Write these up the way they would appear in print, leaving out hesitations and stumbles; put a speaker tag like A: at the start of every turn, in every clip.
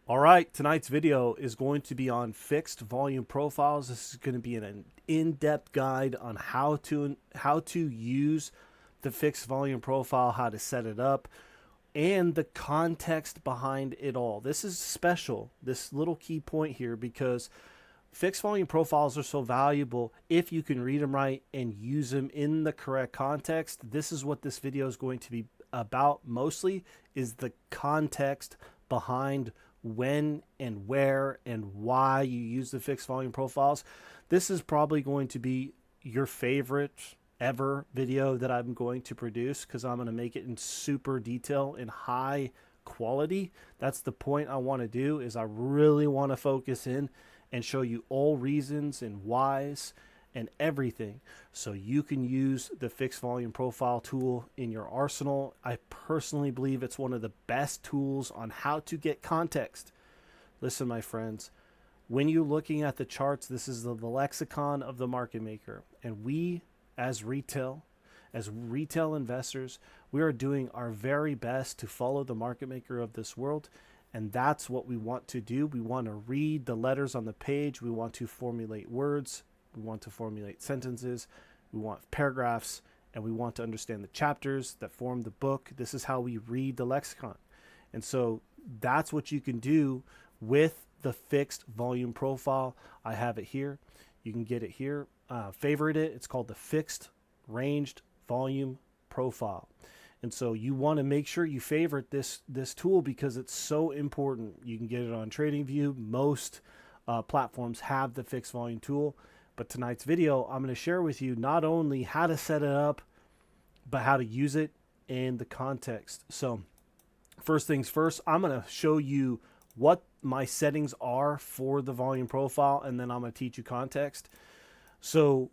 A: All right, tonight's video is going to be on fixed volume profiles. This is going to be an in-depth guide on how to use the fixed volume profile, how to set it up, and the context behind it all. This is special, this little key point here, because fixed volume profiles are so valuable if you can read them right and use them in the correct context. This is what this video is going to be about mostly, is the context behind when and where and why you use the fixed volume profiles. This is probably going to be your favorite ever video that I'm going to produce, because I'm going to make it in super detail and high quality. That's the point I want to do, is I really want to focus in and show you all reasons and whys and everything, so you can use the fixed volume profile tool in your arsenal. I personally believe it's one of the best tools on how to get context. Listen, my friends, when you're looking at the charts, this is the lexicon of the market maker, and we as retail investors, we are doing our very best to follow the market maker of this world. And that's what we want to do. We want to read the letters on the page. We want to formulate words. We want to formulate sentences. We want paragraphs. And we want to understand the chapters that form the book. This is how we read the lexicon. And so that's what you can do with the fixed volume profile. I have it here. You can get it here. Favorite it. It's called the fixed ranged volume profile. And so you want to make sure you favorite this tool, because it's so important. You can get it on TradingView. Most platforms have the fixed volume tool. But tonight's video, I'm going to share with you not only how to set it up, but how to use it and the context. So first things first, I'm going to show you what my settings are for the volume profile, and then I'm going to teach you context. So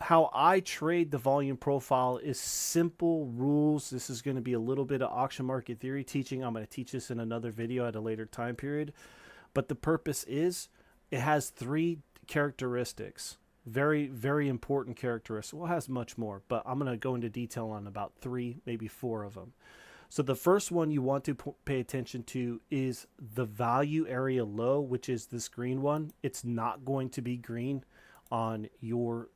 A: how I trade the volume profile is simple rules. This is going to be a little bit of auction market theory teaching. I'm going to teach this in another video at a later time period. But the purpose is, it has three characteristics. Very, very important characteristics. Well, it has much more, but I'm going to go into detail on about three, maybe four of them. So the first one you want to pay attention to is the value area low, which is this green one. It's not going to be green on your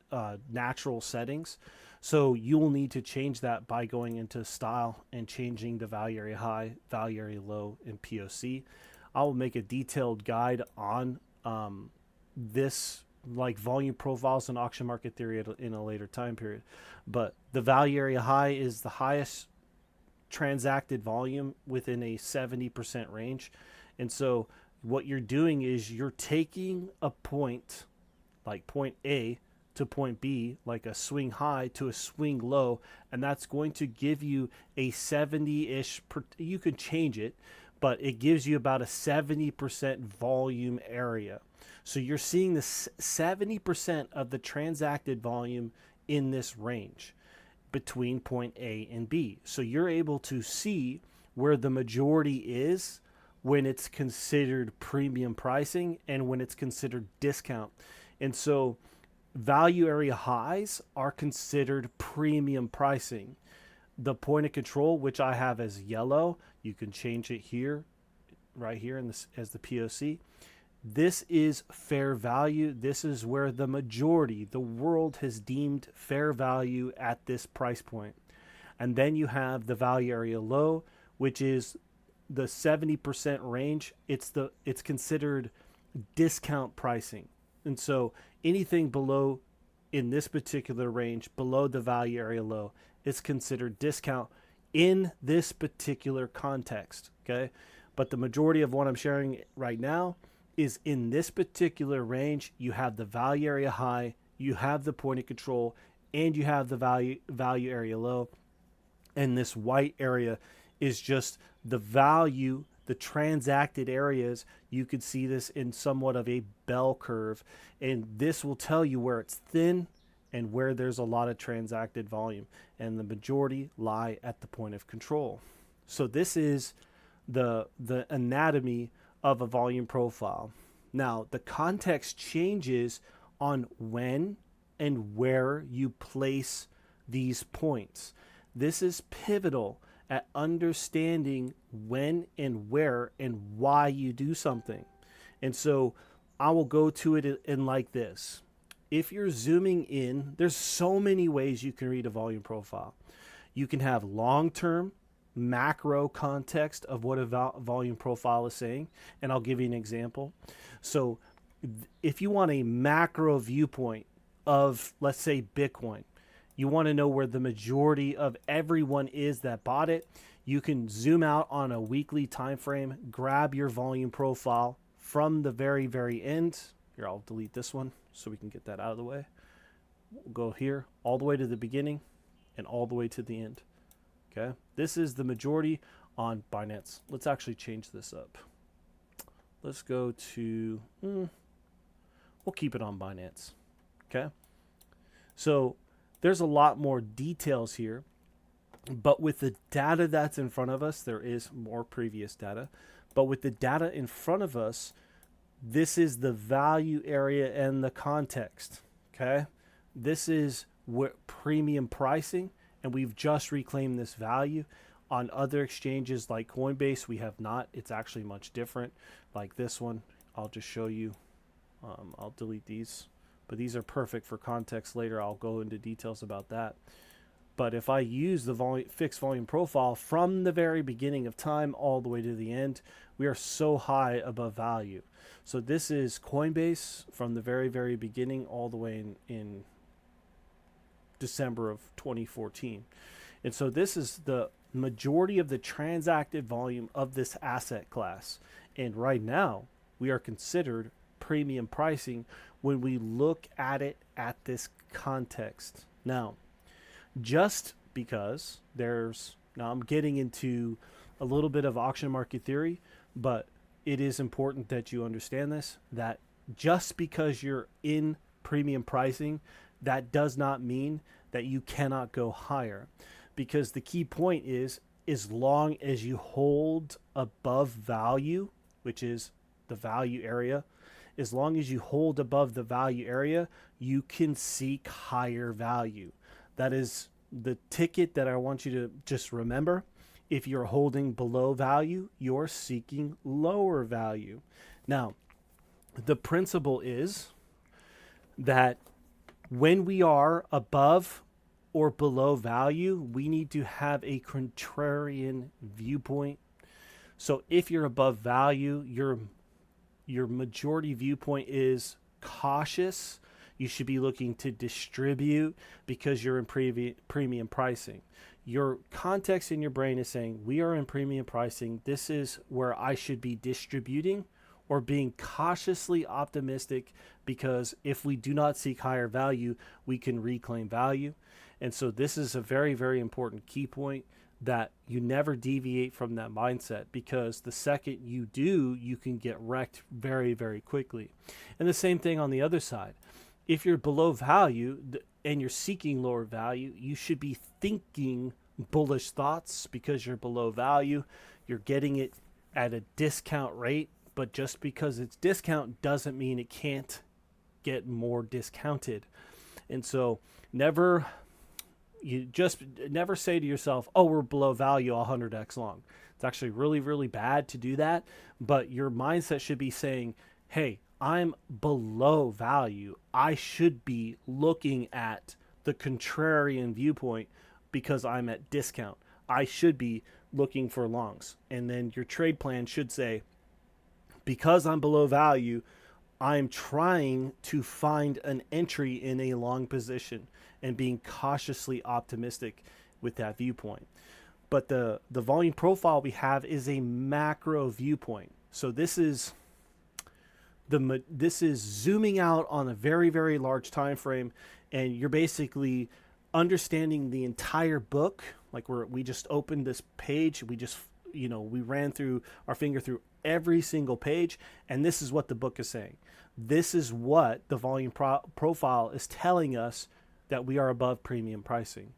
A: natural settings, so you will need to change that by going into style and changing the value area high, value area low in POC. I will make a detailed guide on this, like volume profiles and auction market theory in a later time period. But the value area high is the highest transacted volume within a 70% range. And so what you're doing is you're taking a point, like point A to point B, like a swing high to a swing low, and that's going to give you a 70-ish, you can change it, but it gives you about a 70% volume area. So you're seeing the 70% of the transacted volume in this range between point A and B. So you're able to see where the majority is when it's considered premium pricing and when it's considered discount. And so value area highs are considered premium pricing. The point of control, which I have as yellow, you can change it here, right here in this as the POC. This is fair value. This is where the majority, the world has deemed fair value at this price point. And then you have the value area low, which is the 70% range. It's considered discount pricing. And so anything below, in this particular range, below the value area low, is considered discount in this particular context, okay? But the majority of what I'm sharing right now is in this particular range. You have the value area high, you have the point of control, and you have the value area low. And this white area is just the value, the transacted areas. You could see this in somewhat of a bell curve, and this will tell you where it's thin and where there's a lot of transacted volume, and the majority lie at the point of control. So this is the anatomy of a volume profile. Now the context changes on when and where you place these points. This is pivotal, at understanding when and where and why you do something. And so I will go to it in like this. If you're zooming in, there's so many ways you can read a volume profile. You can have long-term macro context of what a volume profile is saying, and I'll give you an example. So if you want a macro viewpoint of, let's say, Bitcoin, you want to know where the majority of everyone is that bought it, you can zoom out on a weekly time frame, grab your volume profile from the very, very end. Here, I'll delete this one so we can get that out of the way. We'll go here all the way to the beginning and all the way to the end. Okay, this is the majority on Binance. Let's actually change this up. Let's go to, we'll keep it on Binance. Okay, so there's a lot more details here, but with the data that's in front of us, there is more previous data, but with the data in front of us, this is the value area and the context. Okay, this is what premium pricing, and we've just reclaimed this value. On other exchanges like Coinbase, we have not. It's actually much different. Like this one, I'll just show you. I'll delete these, but these are perfect for context later. I'll go into details about that. But if I use the fixed volume profile from the very beginning of time all the way to the end, we are so high above value. So this is Coinbase from the very, very beginning all the way in December of 2014. And so this is the majority of the transacted volume of this asset class. And right now, we are considered premium pricing when we look at it at this context. Now, just because now I'm getting into a little bit of auction market theory, but it is important that you understand this, that just because you're in premium pricing, that does not mean that you cannot go higher. Because the key point is, as long as you hold above value, which is the value area, as long as you hold above the value area, you can seek higher value. That is the ticket that I want you to just remember. If you're holding below value, you're seeking lower value. Now, the principle is that when we are above or below value, we need to have a contrarian viewpoint. So if you're above value, your majority viewpoint is cautious. You should be looking to distribute because you're in premium pricing. Your context in your brain is saying, we are in premium pricing. This is where I should be distributing or being cautiously optimistic, because if we do not seek higher value, we can reclaim value. And so this is a very, very important key point, that you never deviate from that mindset, because the second you do, you can get wrecked very, very quickly. And the same thing on the other side. If you're below value and you're seeking lower value, you should be thinking bullish thoughts, because you're below value. You're getting it at a discount rate, but just because it's discount doesn't mean it can't get more discounted. And so never say to yourself, oh, we're below value 100x long. It's actually really, really bad to do that. But your mindset should be saying, hey, I'm below value. I should be looking at the contrarian viewpoint because I'm at discount. I should be looking for longs. And then your trade plan should say, because I'm below value, I'm trying to find an entry in a long position and being cautiously optimistic with that viewpoint. But the volume profile we have is a macro viewpoint. So this is zooming out on a very, very large time frame, and you're basically understanding the entire book. Like we just opened this page, we ran through our finger through every single page, and this is what the book is saying. This is what the volume profile is telling us, that we are above premium pricing.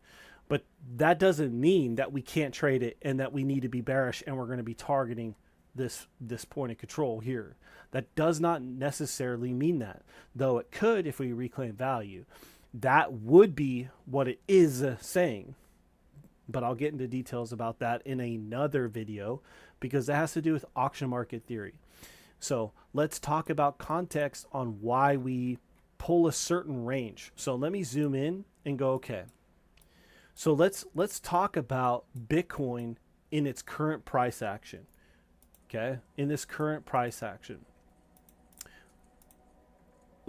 A: But that doesn't mean that we can't trade it and that we need to be bearish and we're going to be targeting this point of control here. That does not necessarily mean that, though it could if we reclaim value. That would be what it is saying. but I'll get into details about that in another video because that has to do with auction market theory. So let's talk about context on why we pull a certain range. So let me zoom in and go, okay. So let's talk about Bitcoin in its current price action. Okay, in this current price action.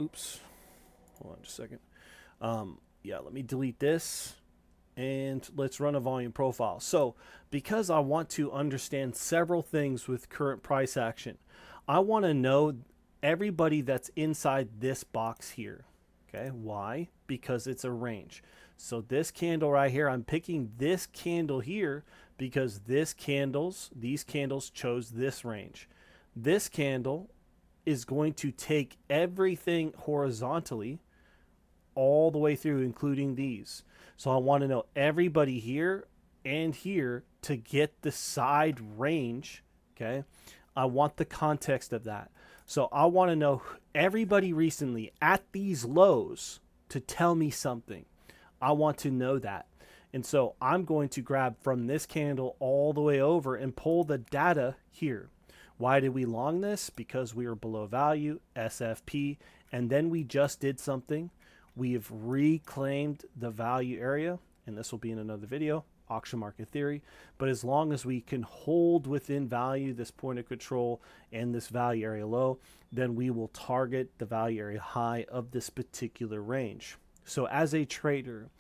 A: Oops, hold on just a second. Yeah, let me delete this and let's run a volume profile. So because I want to understand several things with current price action, I want to know everybody that's inside this box here. Okay, why? Because it's a range. So this candle right here, I'm picking this candle here because these candles chose this range. This candle is going to take everything horizontally all the way through, including these. So I want to know everybody here and here to get the side range. Okay, I want the context of that. So I want to know everybody recently at these lows to tell me something. I want to know that. And so I'm going to grab from this candle all the way over and pull the data here. Why did we long this? Because we were below value, SFP, and then we just did something. We've reclaimed the value area, and this will be in another video, auction market theory. But as long as we can hold within value, this point of control and this value area low, then we will target the value area high of this particular range. So as a trader,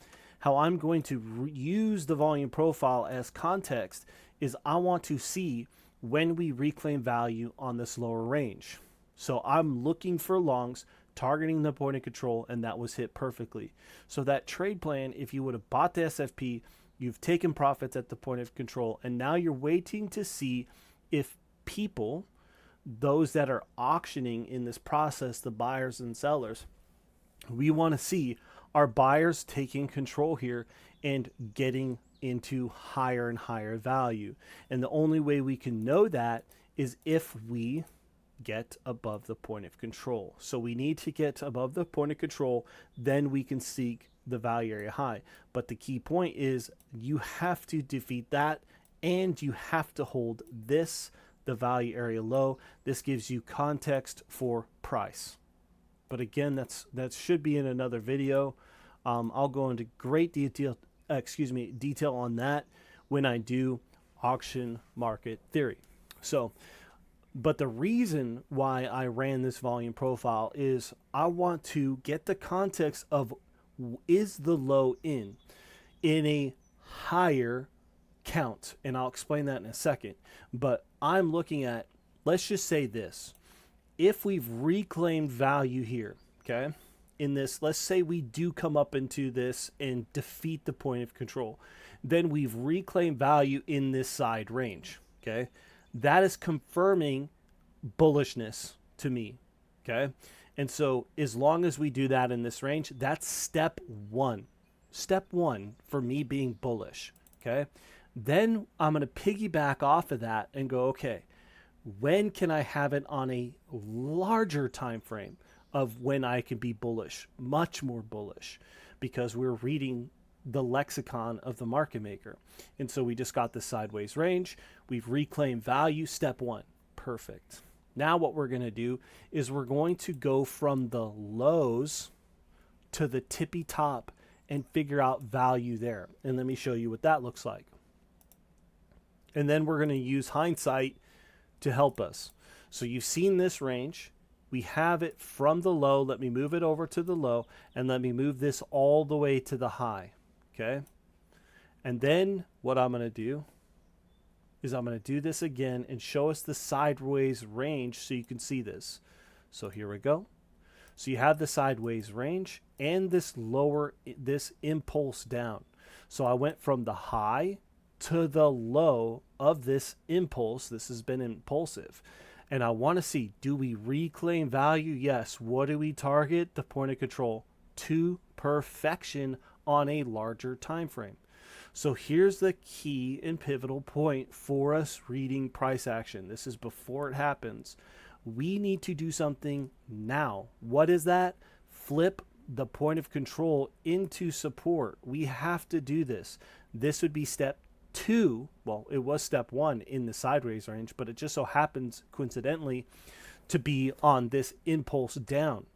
A: how I'm going to use the volume profile as context is I want to see when we reclaim value on this lower range. So I'm looking for longs, targeting the point of control, and that was hit perfectly. So that trade plan, if you would have bought the SFP, you've taken profits at the point of control, and now you're waiting to see if people, those that are auctioning in this process, the buyers and sellers, we want to see are buyers taking control here and getting into higher and higher value. And the only way we can know that is if we get above the point of control. So we need to get above the point of control, then we can seek the value area high. But the key point is you have to defeat that and you have to hold this, the value area low. This gives you context for price. But again, that should be in another video. I'll go into great detail on that when I do auction market theory. So, but the reason why I ran this volume profile is I want to get the context of is the low in a higher count, and I'll explain that in a second. But I'm looking at, let's just say this. If we've reclaimed value here, okay, in this, let's say we do come up into this and defeat the point of control, then we've reclaimed value in this side range, okay? That is confirming bullishness to me, okay? And so as long as we do that in this range, that's step one. Step one for me being bullish, okay? Then I'm going to piggyback off of that and go, okay, when can I have it on a larger time frame of when I can be bullish, much more bullish, because we're reading the lexicon of the market maker. And so we just got the sideways range. We've reclaimed value, step one. Perfect. Now what we're going to do is we're going to go from the lows to the tippy top and figure out value there. And let me show you what that looks like. And then we're going to use hindsight to help us. So you've seen this range. We have it from the low. Let me move it over to the low, and let me move this all the way to the high. Okay. And then what I'm going to do is I'm going to do this again and show us the sideways range so you can see this. So here we go. So you have the sideways range and this impulse down. So I went from the high to the low of this impulse. This has been impulsive. And I want to see, do we reclaim value? Yes. What do we target? The point of control to perfection on a larger time frame. So here's the key and pivotal point for us reading price action. This is before it happens. We need to do something now. What is that? Flip the point of control into support. We have to do this. This would be step 2. Well, it was step 1 in the sideways range, but it just so happens coincidentally to be on this impulse down.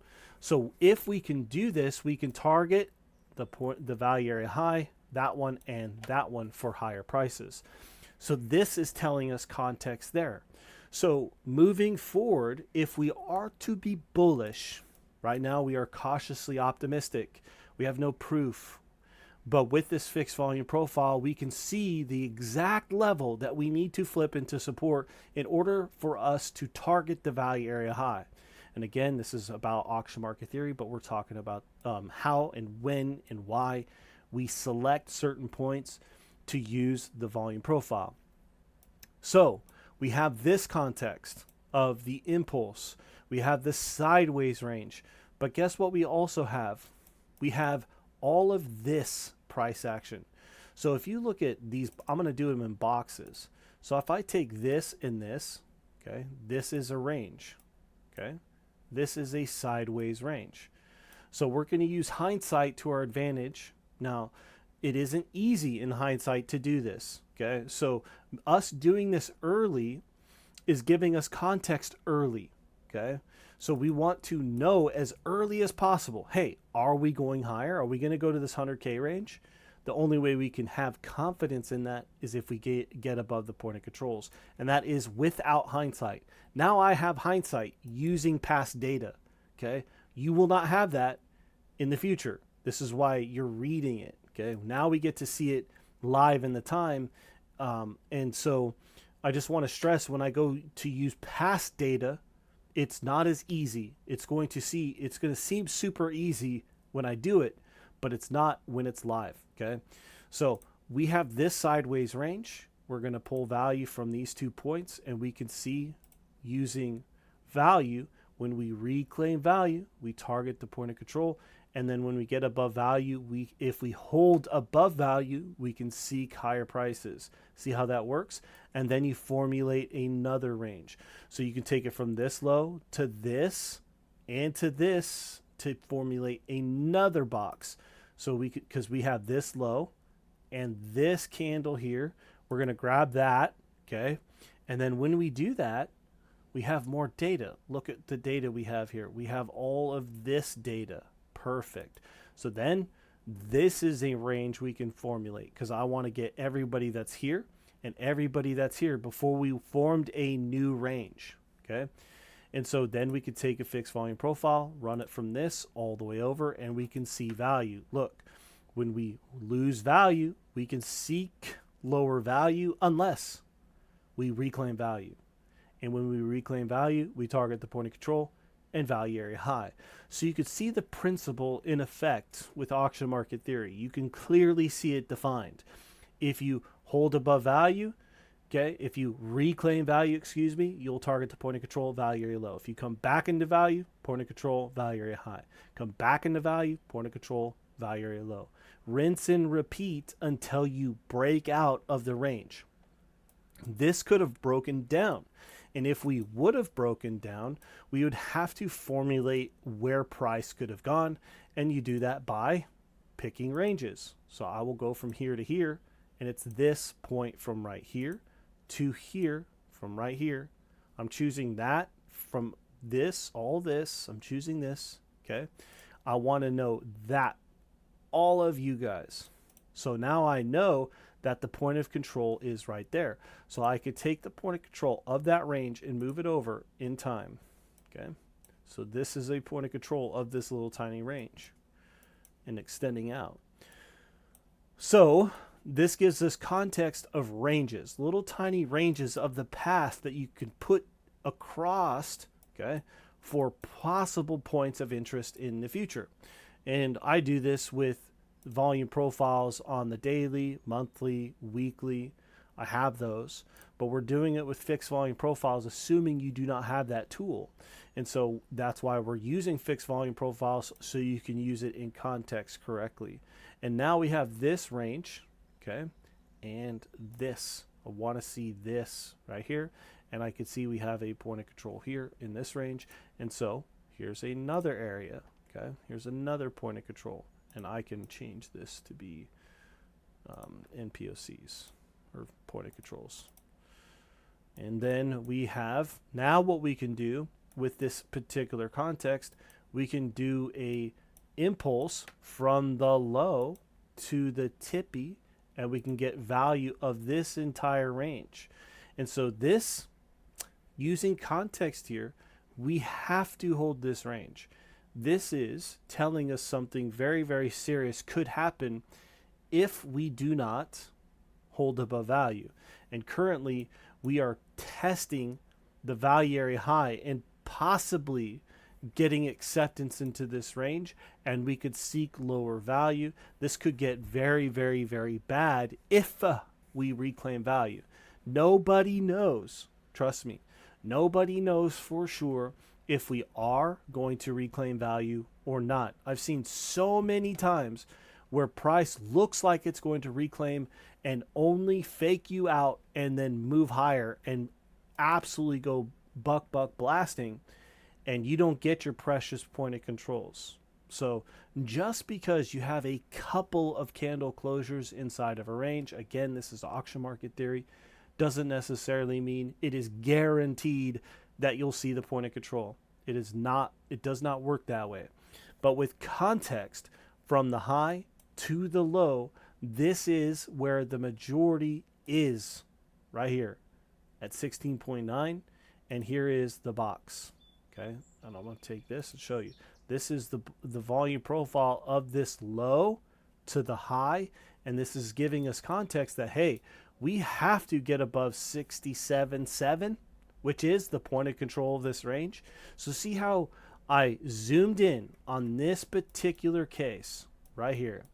A: So if we can do this, we can target the value area high, that one, and that one for higher prices. So this is telling us context there. So moving forward, if we are to be bullish, right now we are cautiously optimistic. We have no proof. But with this fixed volume profile, we can see the exact level that we need to flip into support in order for us to target the value area high. And again, this is about auction market theory, but we're talking about how and when and why we select certain points to use the volume profile. So we have this context of the impulse. We have the sideways range. But guess what we also have? We have all of this price action. So if you look at these, I'm going to do them in boxes. So if I take this and this, okay, this is a range, okay? This is a sideways range. So we're going to use hindsight to our advantage. Now, it isn't easy in hindsight to do this, okay? So us doing this early is giving us context early, okay? So we want to know as early as possible, hey, are we going higher? Are we going to go to this 100K range? The only way we can have confidence in that is if we get above the point of controls. And that is without hindsight. Now I have hindsight using past data, okay? You will not have that in the future. This is why you're reading it, okay? Now we get to see it live in the time. And so I just want to stress, when I go to use past data, it's not as easy. It's going to seem super easy when I do it, but it's not when it's live, okay? So we have this sideways range. We're going to pull value from these 2 points, and we can see using value, when we reclaim value, we target the point of control. And then when we get above value, if we hold above value, we can seek higher prices. See how that works? And then you formulate another range. So you can take it from this low to this and to this to formulate another box. So because we have this low and this candle here, we're going to grab that, okay? And then when we do that, we have more data. Look at the data we have here. We have all of this data. Perfect. So then this is a range we can formulate, because I want to get everybody that's here and everybody that's here before we formed a new range, okay? And so then we could take a fixed volume profile, run it from this all the way over, and we can see value. Look, when we lose value, we can seek lower value unless we reclaim value. And when we reclaim value, we target the point of control and value area high. So you could see the principle in effect with auction market theory. You can clearly see it defined. If you hold above value, okay, if you reclaim value, you'll target the point of control, value area low. If you come back into value, point of control, value area high. Come back into value, point of control, value area low. Rinse and repeat until you break out of the range. This could have broken down. And if we would have broken down, we would have to formulate where price could have gone. And you do that by picking ranges. So I will go from here to here, and it's this point from right here to here, from right here. I'm choosing that from this, all this. I'm choosing this, okay? I want to know that, all of you guys. So now I know that the point of control is right there. So I could take the point of control of that range and move it over in time, okay? So this is a point of control of this little tiny range and extending out. So this gives us context of ranges, little tiny ranges of the past that you can put across, okay, for possible points of interest in the future. And I do this with volume profiles on the daily, monthly, weekly. I have those, but we're doing it with fixed volume profiles, assuming you do not have that tool. And so that's why we're using fixed volume profiles, so you can use it in context correctly. And now we have this range, okay, and this. I want to see this right here, and I can see we have a point of control here in this range. And so here's another area, okay? Here's another point of control, and I can change this to be NPOCs or point of controls. And then we have, now what we can do with this particular context, we can do a impulse from the low to the tippy, and we can get value of this entire range. And so this, using context here, we have to hold this range. This is telling us something very, very serious could happen if we do not hold above value. And currently we are testing the value area high and possibly getting acceptance into this range, and we could seek lower value. This could get very, very, very bad if we reclaim value. Nobody knows, trust me, nobody knows for sure if we are going to reclaim value or not. I've seen so many times where price looks like it's going to reclaim and only fake you out and then move higher and absolutely go buck blasting, and you don't get your precious point of controls. So just because you have a couple of candle closures inside of a range, again, this is auction market theory, doesn't necessarily mean it is guaranteed that you'll see the point of control. It is not, it does not work that way. But with context from the high to the low, this is where the majority is, right here at 16.9, and here is the box. Okay, and I'm going to take this and show you. This is the volume profile of this low to the high, and this is giving us context that, hey, we have to get above 67.7, which is the point of control of this range. So see how I zoomed in on this particular case right here.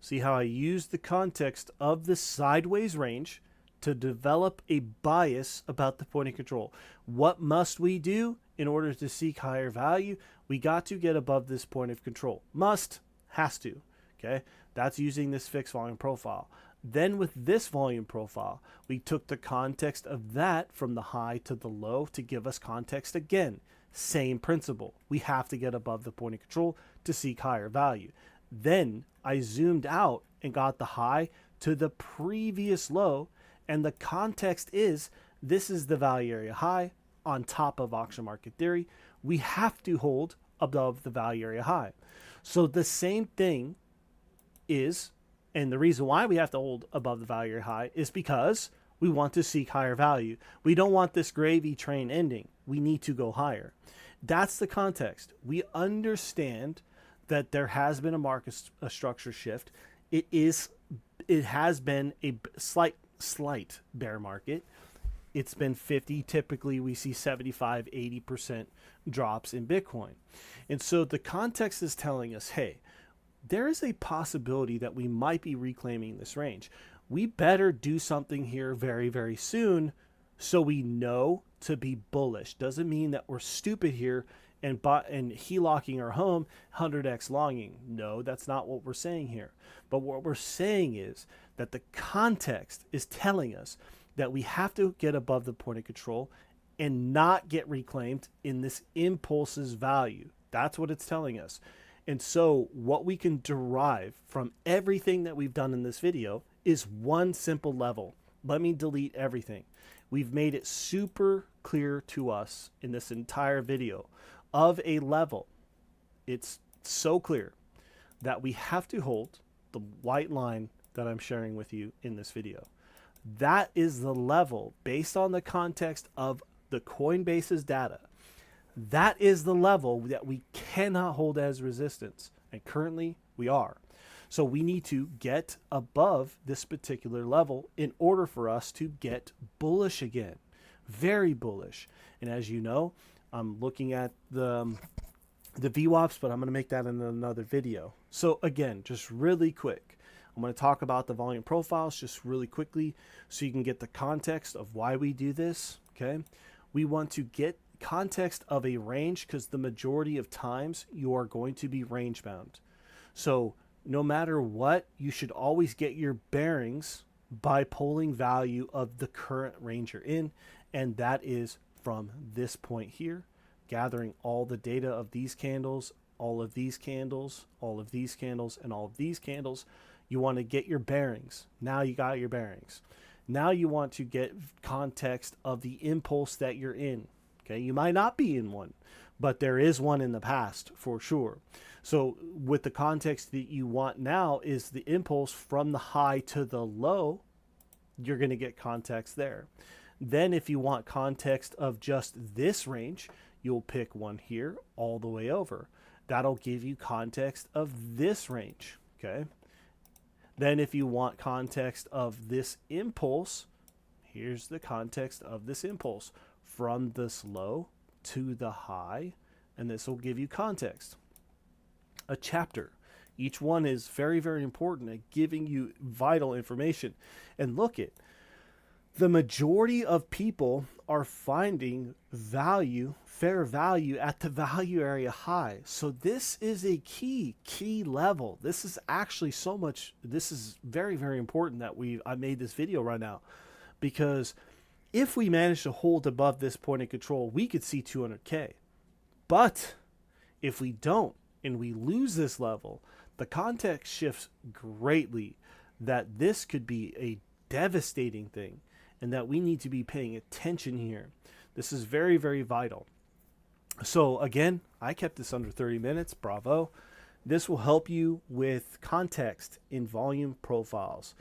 A: See how I used the context of the sideways range to develop a bias about the point of control. What must we do in order to seek higher value? We got to get above this point of control. Must, has to. Okay, that's using this fixed volume profile. Then with this volume profile, we took the context of that from the high to the low to give us context again. Same principle. We have to get above the point of control to seek higher value. Then I zoomed out and got the high to the previous low, and the context is this is the value area high on top of auction market theory. We have to hold above the value area high. So the same thing is, and the reason why we have to hold above the value area high is because we want to seek higher value. We don't want this gravy train ending. We need to go higher. That's the context. We understand that there has been a market structure shift. It has been a slight bear market. It's been 50. Typically we see 75, 80% drops in Bitcoin. And so the context is telling us, hey, there is a possibility that we might be reclaiming this range. We better do something here very, very soon so we know to be bullish. Doesn't mean that we're stupid here and HELOCing our home 100x longing. No, that's not what we're saying here. But what we're saying is that the context is telling us that we have to get above the point of control and not get reclaimed in this impulse's value. That's what it's telling us. And so what we can derive from everything that we've done in this video is one simple level. Let me delete everything. We've made it super clear to us in this entire video of a level. It's so clear that we have to hold the white line that I'm sharing with you in this video. That is the level based on the context of the Coinbase's data. That is the level that we cannot hold as resistance. And currently we are. So we need to get above this particular level in order for us to get bullish again. Very bullish. And as you know, I'm looking at the VWAPs, but I'm going to make that in another video. So again, just really quick, I'm going to talk about the volume profiles just really quickly so you can get the context of why we do this. Okay. We want to get context of a range because the majority of times you are going to be range bound. So no matter what, you should always get your bearings by pulling value of the current range you're in. And that is from this point here, gathering all the data of these candles all of these candles, all of these candles, and all of these candles. You want to get your bearings. Now you got your bearings. Now you want to get context of the impulse that you're in. Okay, you might not be in one, but there is one in the past for sure. So with the context that you want now is the impulse from the high to the low, you're going to get context there. Then if you want context of just this range, you'll pick one here all the way over. That'll give you context of this range, okay? Then if you want context of this impulse, here's the context of this impulse from this low to the high, and this will give you context. A chapter. Each one is very, very important at giving you vital information. And look it, the majority of people are finding value, fair value at the value area high. So this is a key level. This is actually this is very, very important that I made this video right now, because if we manage to hold above this point of control, we could see 200K. But if we don't, and we lose this level, the context shifts greatly that this could be a devastating thing and that we need to be paying attention here. This is very, very vital. So again, I kept this under 30 minutes. Bravo. This will help you with context in volume profiles.